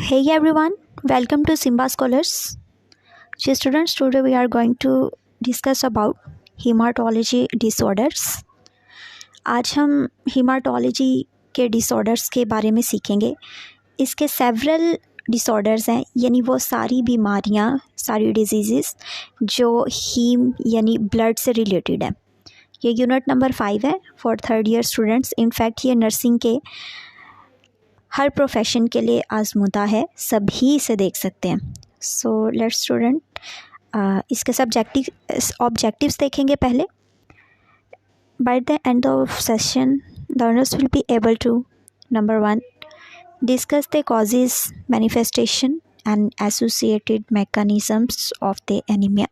Hey everyone, welcome to Simba Scholars. So students, today we are going to discuss about hematology disorders. आज हम hematology के disorders के बारे में सीखेंगे. इसके several disorders हैं, यानी वो सारी बीमारियां, सारी diseases जो हीम यानी blood से related है. ये यूनिट नंबर 5 है for third year students. In fact ये नर्सिंग के हर प्रोफेशन के लिए आजमुदा है, सभी इसे देख सकते हैं. सो लेट्स स्टूडेंट, इसके ऑब्जेक्टिव्स देखेंगे पहले. By the end of session learners will be able to number 1 discuss the causes, manifestation and associated mechanisms of the anaemia.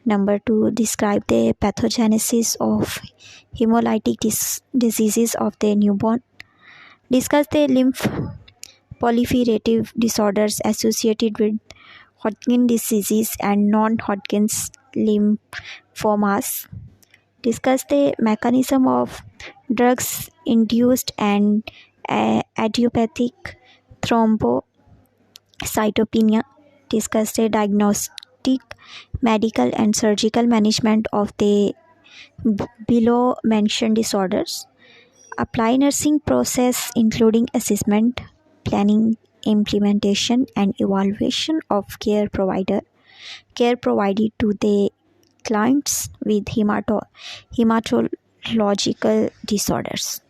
Number 2, describe the pathogenesis of hemolytic diseases of the newborn. Discuss the lymphoproliferative disorders associated with Hodgkin disease and non-Hodgkin's lymphomas. Discuss the mechanism of drugs-induced and idiopathic thrombocytopenia. Discuss the diagnostic, medical and surgical management of the below mentioned disorders. Apply nursing process including assessment, planning, implementation and evaluation of care provided to the clients with hematological disorders.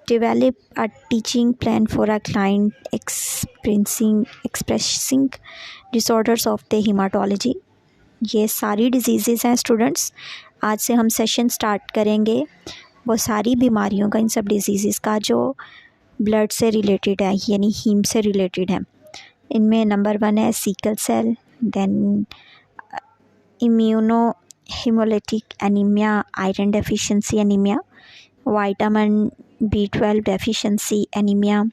Develop a teaching plan for a client expressing disorders of the hematology. ये सारी diseases हैं students. आज से हम session start करेंगे वो सारी बीमारियों का, इन सब डिजीज़ेज़ का जो ब्लड से रिलेटेड है यानी हीम से रिलेटेड है. इनमें नंबर 1 है sickle cell, then immuno haemolytic anaemia, iron deficiency anaemia, vitamin B12 deficiency anaemia,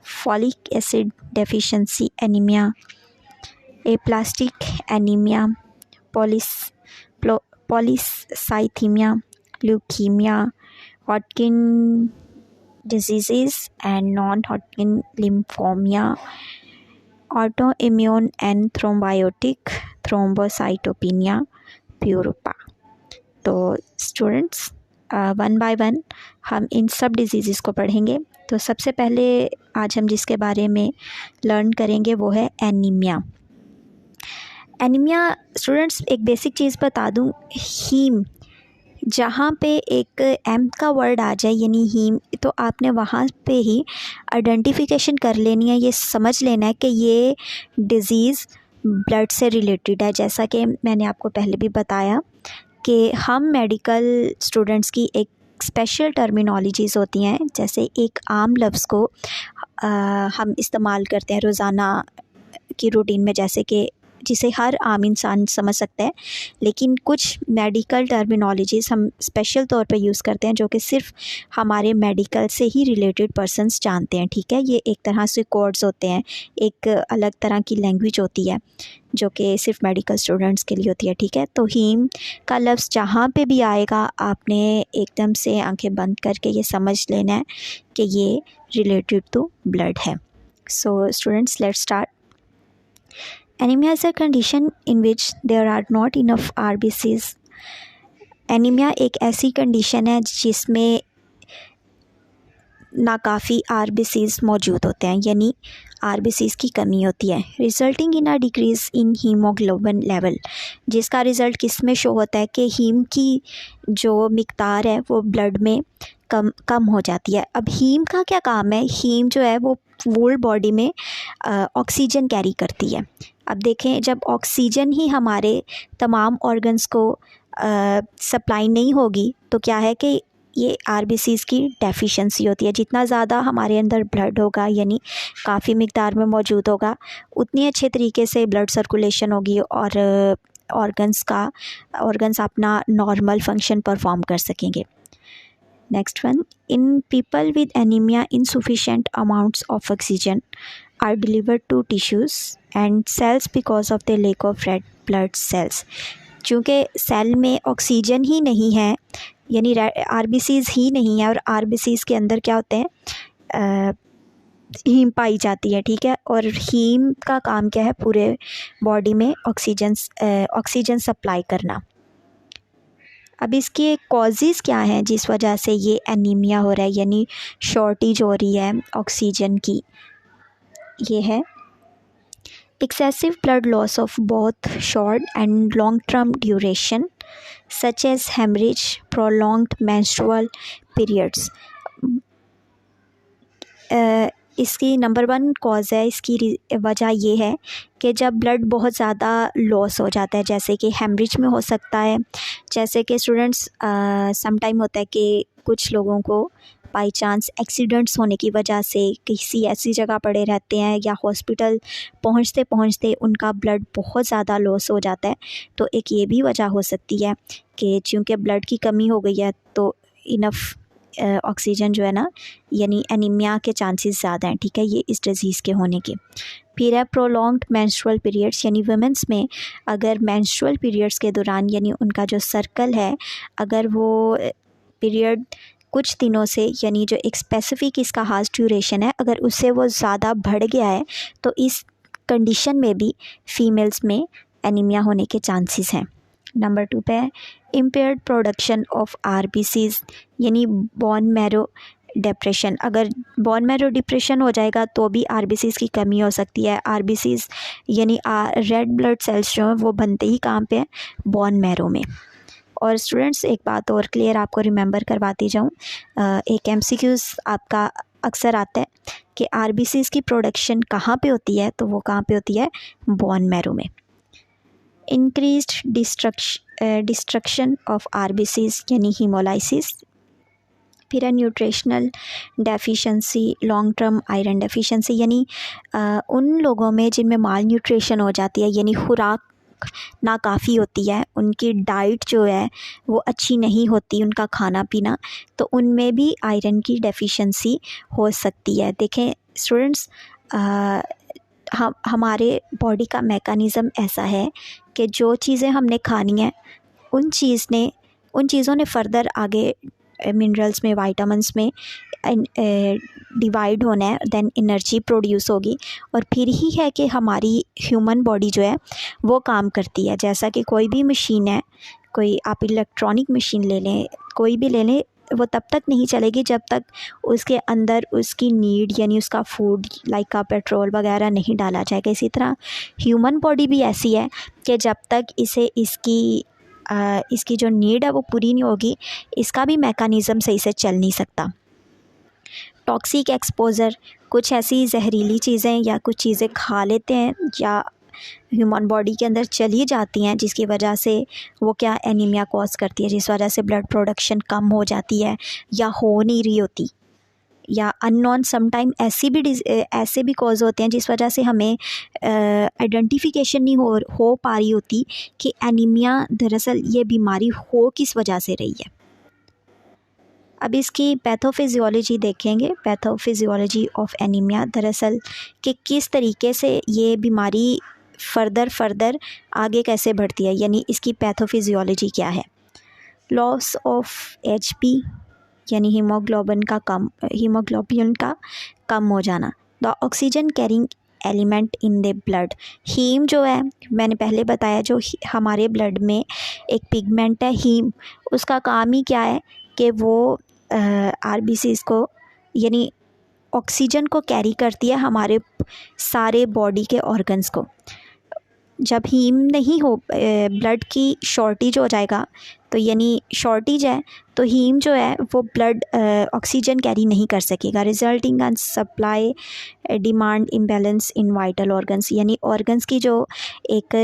folic acid deficiency anaemia, aplastic anaemia, polycythemia, leukemia, Hodgkin diseases and non-Hodgkin lymphoma, autoimmune and thrombotic thrombocytopenia purpura. तो students, one by one हम इन सब diseases को पढ़ेंगे. तो सबसे पहले आज हम जिसके बारे में लर्न करेंगे वो है एनीमिया. एनीमिया स्टूडेंट्स, एक बेसिक चीज़ बता दूं, हीम जहाँ पे एक एम का वर्ड आ जाए यानी हीम, तो आपने वहाँ पे ही आइडेंटिफिकेशन कर लेनी है, ये समझ लेना है कि ये डिज़ीज़ ब्लड से रिलेटेड है. जैसा कि मैंने आपको पहले भी बताया कि हम मेडिकल स्टूडेंट्स की एक स्पेशल टर्मिनोलॉजीज़ होती हैं. जैसे एक आम लफ्ज़ को हम इस्तेमाल करते हैं रोज़ाना की रूटीन में, जैसे कि जिसे हर आम इंसान समझ सकता है, लेकिन कुछ मेडिकल टर्मिनोलॉजीज़ हम स्पेशल तौर पे यूज़ करते हैं जो कि सिर्फ हमारे मेडिकल से ही रिलेटेड पर्सन्स जानते हैं. ठीक है, ये एक तरह से कोड्स होते हैं, एक अलग तरह की लैंग्वेज होती है जो कि सिर्फ मेडिकल स्टूडेंट्स के लिए होती है. ठीक है, तो हीम का लफ्ज़ जहाँ पे भी आएगा आपने एकदम से आंखें बंद करके ये समझ लेना है कि ये रिलेटेड टू ब्लड है. So students, let's start. Anemia is a condition in which there are not enough RBCs. Anaemia एक ऐसी कंडीशन है जिसमें नाकाफ़ी RBCs मौजूद होते हैं, यानी RBCs की कमी होती है. Resulting in a decrease in haemoglobin level, जिसका रिज़ल्ट किस में शो होता है कि हीम की जो मिकदार है वो ब्लड में कम हो जाती है. अब हीम का क्या काम है? हीम जो है वो वोल बॉडी में ऑक्सीजन कैरी करती है. अब देखें, जब ऑक्सीजन ही हमारे तमाम ऑर्गन्स को सप्लाई नहीं होगी तो क्या है कि ये RBCs की डेफिशिएंसी होती है. जितना ज़्यादा हमारे अंदर ब्लड होगा यानी काफ़ी मिकदार में मौजूद होगा, उतनी अच्छे तरीके से ब्लड सर्कुलेशन होगी और ऑर्गन्स अपना नॉर्मल फंक्शन परफॉर्म कर सकेंगे. Next one, in people with anemia, insufficient amounts of oxygen are delivered to tissues and cells because of the lack of red blood cells. चूँकि सेल में oxygen ही नहीं है यानी RBCs ही नहीं है, और RBCs के अंदर क्या होते हैं, हीम पाई जाती है, ठीक है। और हीम का काम क्या है, पूरे बॉडी में ऑक्सीजन सप्लाई करना। अब इसके कॉजेज़ क्या हैं जिस वजह से ये एनीमिया हो रहा है, यानी शॉर्टेज हो रही है ऑक्सीजन की। ये है excessive blood loss of both short and long term duration such as hemorrhage, prolonged menstrual periods। इसकी नंबर 1 कॉज है, इसकी वजह ये है कि जब ब्लड बहुत ज़्यादा लॉस हो जाता है, जैसे कि हेमरेज में हो सकता है, जैसे कि स्टूडेंट्स सम टाइम होता है कि कुछ लोगों को बाई चांस एक्सीडेंट्स होने की वजह से किसी ऐसी जगह पड़े रहते हैं या हॉस्पिटल पहुंचते पहुंचते उनका ब्लड बहुत ज़्यादा लॉस हो जाता है। तो एक ये भी वजह हो सकती है कि चूँकि ब्लड की कमी हो गई है तो इनफ ऑक्सीजन जो है ना, यानी एनीमिया के चांसेस ज़्यादा हैं, ठीक है, ये इस डिज़ीज़ के होने के। फिर है प्रोलॉन्ग्ड मेंस्ट्रुअल पीरियड्स, यानी वुमेंस में अगर मेंस्ट्रुअल पीरियड्स के दौरान यानी उनका जो सर्कल है, अगर वो पीरियड कुछ दिनों से यानी जो एक स्पेसिफिक इसका हार्स ड्यूरेशन है अगर उससे वो ज़्यादा बढ़ गया है तो इस कंडीशन में भी फीमेल्स में एनीमिया होने के चांसेस हैं। नंबर 2 पे है इम्पेयर्ड प्रोडक्शन ऑफ आरबीसीज, यानी बोन मैरो डिप्रेशन। अगर बोन मैरो डिप्रेशन हो जाएगा तो भी आरबीसीज की कमी हो सकती है। आरबीसीज यानी रेड ब्लड सेल्स जो हैं वो बनते ही कहाँ पे हैं, बोन मैरो में। और स्टूडेंट्स एक बात और क्लियर आपको रिमेंबर करवाती जाऊँ, एक एमसीक्यूज़ आपका अक्सर आता है कि आरबीसीज की प्रोडक्शन कहाँ पे होती है, तो वो कहाँ पे होती है, बोन मैरो में। इंक्रीज्ड डिस्ट्रक्शन ऑफ आरबीसीज यानी हीमोलाइसिस। फिर है nutritional deficiency, long term iron deficiency, यानी उन लोगों में जिनमें माल न्यूट्रिशन हो जाती है, यानी खुराक नाकाफ़ी होती है, उनकी डाइट जो है वो अच्छी नहीं होती, उनका खाना पीना, तो उनमें भी आयरन की डेफिशिएंसी हो सकती है। देखें स्टूडेंट्स, हमारे बॉडी का मैकेनिज़्म ऐसा है कि जो चीज़ें हमने खानी है उन चीज़ों ने फर्दर आगे मिनरल्स में, विटामिन्स में डिवाइड होना है, देन एनर्जी प्रोड्यूस होगी और फिर ही है कि हमारी ह्यूमन बॉडी जो है वो काम करती है। जैसा कि कोई भी मशीन है, कोई आप इलेक्ट्रॉनिक मशीन ले लें, कोई भी ले लें, वो तब तक नहीं चलेगी जब तक उसके अंदर उसकी नीड यानी उसका फूड लाइक का पेट्रोल वगैरह नहीं डाला जाएगा। इसी तरह ह्यूमन बॉडी भी ऐसी है कि जब तक इसे इसकी जो नीड है वो पूरी नहीं होगी, इसका भी मैकेनिज़्म सही से चल नहीं सकता। टॉक्सिक एक्सपोज़र, कुछ ऐसी जहरीली चीज़ें या कुछ चीज़ें खा लेते हैं या ह्यूमन बॉडी के अंदर चली जाती हैं जिसकी वजह से वो क्या एनीमिया कॉज करती है, जिस वजह से ब्लड प्रोडक्शन कम हो जाती है या हो नहीं रही होती, या अननोन समटाइम ऐसे भी कॉज होते हैं जिस वजह से हमें आइडेंटिफिकेशन नहीं हो पा रही होती कि एनीमिया दरअसल ये बीमारी हो किस वजह से रही है। अब इसकी पैथोफिजियोलॉजी देखेंगे, पैथोफिजियोलॉजी ऑफ एनीमिया, दरअसल कि किस तरीके से ये बीमारी फर्दर आगे कैसे बढ़ती है, यानी इसकी पैथोफिजियोलॉजी क्या है। लॉस ऑफ एचपी यानी हीमोग्लोबिन का कम हो जाना। The oxygen carrying element in the blood, haem जो है मैंने पहले बताया, जो हमारे ब्लड में एक पिगमेंट है हीम, उसका काम ही क्या है कि वो आरबीसीज को यानी ऑक्सीजन को कैरी करती है हमारे सारे बॉडी के ऑर्गन्स को। जब हीम नहीं हो, ब्लड की शॉर्टेज हो जाएगा, तो यानी शॉर्टेज है तो हीम जो है वो ब्लड ऑक्सीजन कैरी नहीं कर सकेगा, resulting in supply demand imbalance in vital organs, यानी ऑर्गन्स की जो एक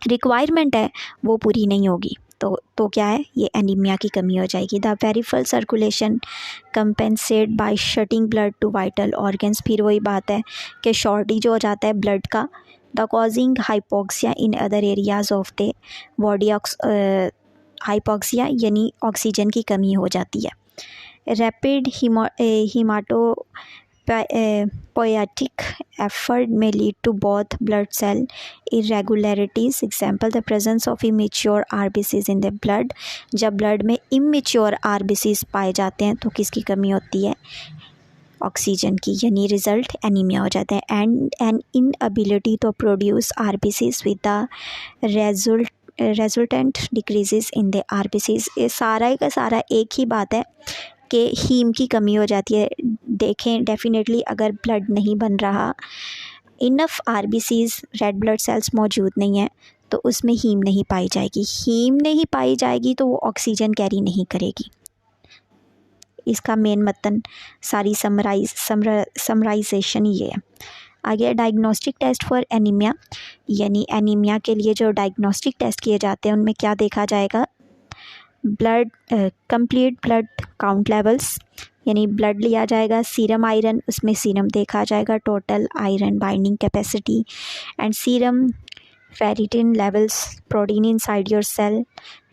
रिक्वायरमेंट है वो पूरी नहीं होगी, तो क्या है, ये एनीमिया की कमी हो जाएगी। The peripheral circulation compensate by shunting blood to vital organs, फिर वही बात है कि शॉर्टेज हो जाता है ब्लड का। The causing hypoxia in other areas of the body, hypoxia यानी ऑक्सीजन की कमी हो जाती है। Rapid poetic effort may lead to both blood cell irregularities, example the presence of immature RBCs in the blood, जब blood में immature RBCs पाए जाते हैं तो किसकी कमी होती है, ऑक्सीजन की, यानी रिज़ल्ट एनीमिया हो जाता है। And an inability to produce RBCs with the resultant decreases in the RBCs. ये सारा का सारा एक ही बात है कि हीम की कमी हो जाती है। देखें, डेफिनेटली अगर ब्लड नहीं बन रहा, enough RBCs red blood cells मौजूद नहीं है, तो उसमें हीम नहीं पाई जाएगी। हीम नहीं पाई जाएगी तो वो ऑक्सीजन कैरी नहीं करेगी। इसका मेन मतन सारी समराइजेशन ये है। आगे डायग्नोस्टिक टेस्ट फॉर एनीमिया, यानी एनीमिया के लिए जो डायग्नोस्टिक टेस्ट किए जाते हैं उनमें क्या देखा जाएगा? Blood complete blood count levels, यानी ब्लड लिया जाएगा। सीरम आयरन, उसमें सीरम देखा जाएगा, total iron binding capacity and serum ferritin levels, protein inside your cell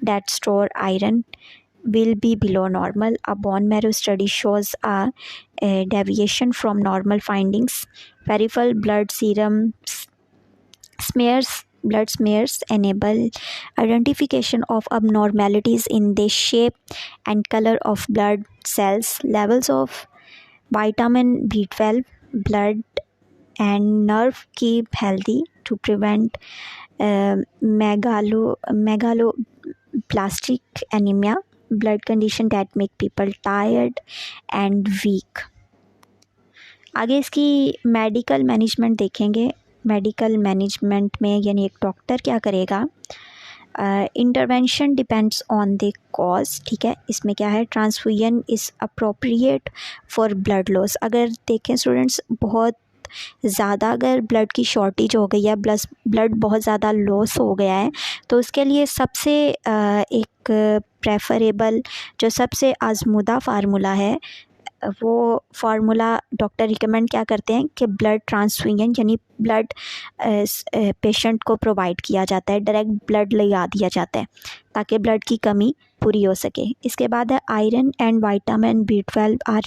that store iron will be below normal. A bone marrow study shows a deviation from normal findings. Peripheral blood serum blood smears enable identification of abnormalities in the shape and color of blood cells. Levels of vitamin B12, blood and nerve keep healthy to prevent megaloblastic anemia, blood condition that make people tired and weak. आगे इसकी medical management देखेंगे। Medical management में यानी एक doctor क्या करेगा? Intervention depends on the cause, ठीक है। इसमें क्या है? Transfusion is appropriate for blood loss. अगर देखें स्टूडेंट्स, बहुत ज़्यादा अगर ब्लड की शॉर्टेज हो गई है, ब्लड बहुत ज़्यादा लॉस हो गया है, तो उसके लिए सबसे एक प्रेफरेबल, जो सबसे आजमूदा फार्मूला है, वो फार्मूला डॉक्टर रिकमेंड क्या करते हैं कि ब्लड ट्रांसफ्यूजन, यानी ब्लड पेशेंट को प्रोवाइड किया जाता है, डायरेक्ट ब्लड लगा दिया जाता है ताकि ब्लड की कमी पूरी हो सके। इसके बाद है iron and vitamin B12 are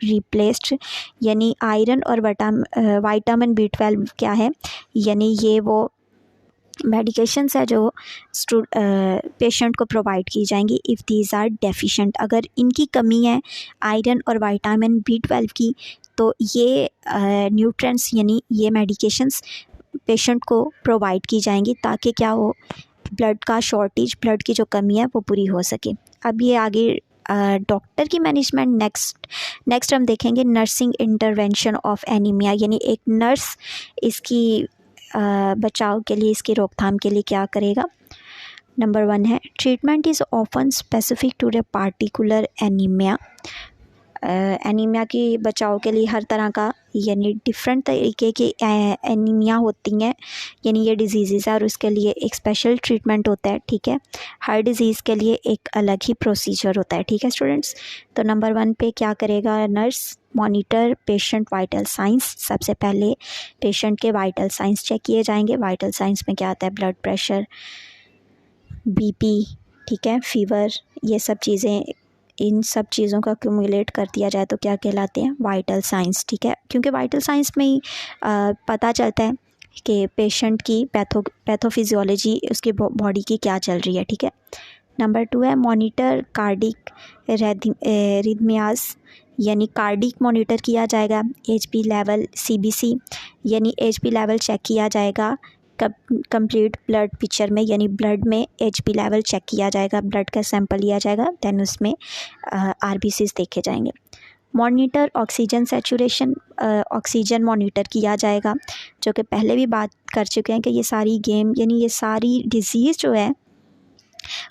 replaced, यानी आयरन और विटामिन B12 क्या है? यानी ये वो मेडिकेशंस है जो पेशेंट को प्रोवाइड की जाएंगी इफ़ दीज आर डेफिशिएंट। अगर इनकी कमी है आयरन और विटामिन B12 की, तो ये न्यूट्रिएंट्स यानी ये मेडिकेशंस पेशेंट को प्रोवाइड की जाएंगी ताकि क्या हो, ब्लड का शॉर्टेज, ब्लड की जो कमी है वो पूरी हो सके। अब ये आगे डॉक्टर की मैनेजमेंट नेक्स्ट हम देखेंगे नर्सिंग इंटरवेंशन ऑफ एनीमिया, यानी एक नर्स इसकी बचाव के लिए, इसकी रोकथाम के लिए क्या करेगा? नंबर 1 है treatment is often specific to the particular anaemia. Anaemia की बचाव के लिए हर तरह का, यानी डिफरेंट तरीके की एनीमिया होती हैं, यानी ये डिजीज़ है और उसके लिए एक स्पेशल ट्रीटमेंट होता है, ठीक है। हर डिज़ीज़ के लिए एक अलग ही प्रोसीजर होता है, ठीक है स्टूडेंट्स। तो नंबर 1 पे क्या करेगा nurse? Monitor patient vital science. सबसे पहले पेशेंट के वाइटल साइंस चेक किए जाएंगे। वाइटल साइंस में क्या आता है? ब्लड प्रेशर, BP, ठीक है, फीवर, ये सब चीज़ें, इन सब चीज़ों का क्यूमुलेट कर दिया जाए तो क्या कहलाते हैं? वाइटल साइंस, ठीक है। क्योंकि वाइटल साइंस में ही पता चलता है कि पेशेंट की पैथोफिजियोलॉजी, उसकी बॉडी की क्या चल रही है, ठीक है। नंबर 2 है मॉनिटर कार्डिक रिदमियाज, यानी कार्डिक मॉनिटर किया जाएगा। HP लेवल CBC, यानी HP लेवल चेक किया जाएगा कंप्लीट ब्लड पिक्चर में, यानी ब्लड में HP लेवल चेक किया जाएगा, ब्लड का सैंपल लिया जाएगा, दैन उसमें RBCs देखे जाएंगे। Monitor oxygen saturation, oxygen monitor किया जाएगा, जो कि पहले भी बात कर चुके हैं कि ये सारी गेम, यानी ये सारी डिजीज़ जो है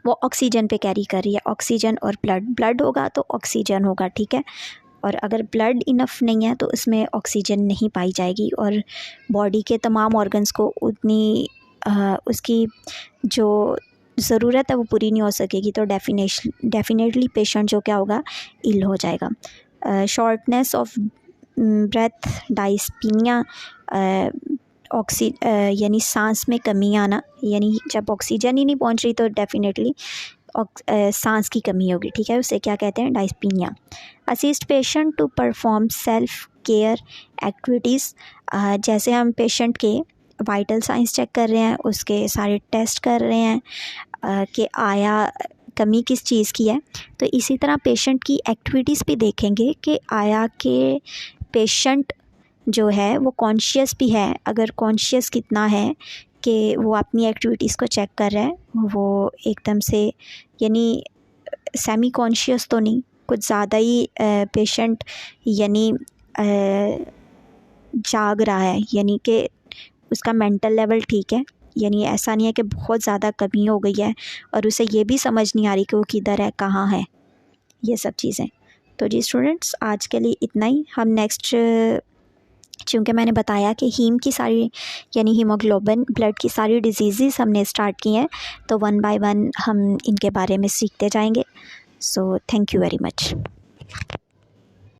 वो ऑक्सीजन पे कैरी कर रही है। ऑक्सीजन और ब्लड होगा तो ऑक्सीजन होगा, ठीक है। और अगर ब्लड इनफ नहीं है तो उसमें ऑक्सीजन नहीं पाई जाएगी और बॉडी के तमाम ऑर्गन्स को उतनी उसकी जो ज़रूरत है वो पूरी नहीं हो सकेगी, तो डेफिनेटली पेशेंट जो क्या होगा, इल हो जाएगा। शॉर्टनेस ऑफ ब्रेथ, डाइस्पीनिया, यानी सांस में कमी आना, यानी जब ऑक्सीजन ही नहीं पहुंच रही तो डेफिनेटली सांस की कमी होगी, ठीक है। उसे क्या कहते हैं? Dyspnoea. Assist patient to perform self care activities, जैसे हम पेशेंट के वाइटल साइंस चेक कर रहे हैं, उसके सारे टेस्ट कर रहे हैं कि आया कमी किस चीज़ की है, तो इसी तरह पेशेंट की एक्टिविटीज़ भी देखेंगे कि आया के पेशेंट जो है वो कॉन्शियस भी है, अगर कॉन्शियस कितना है कि वो अपनी एक्टिविटीज़ को चेक कर रहा है, वो एकदम से यानी सेमी कॉन्शियस तो नहीं, कुछ ज़्यादा ही पेशेंट यानी जाग रहा है, यानी कि उसका मेंटल लेवल ठीक है, यानी ऐसा नहीं है कि बहुत ज़्यादा कमी हो गई है और उसे ये भी समझ नहीं आ रही कि वो किधर है, कहाँ है, ये सब चीज़ें। तो जी स्टूडेंट्स, आज के लिए इतना ही। हम नेक्स्ट, चूँकि मैंने बताया कि हीम की सारी यानी हीमोग्लोबिन ब्लड की सारी डिजीज़ हमने स्टार्ट की हैं, तो वन बाय वन हम इनके बारे में सीखते जाएंगे। So thank you very much.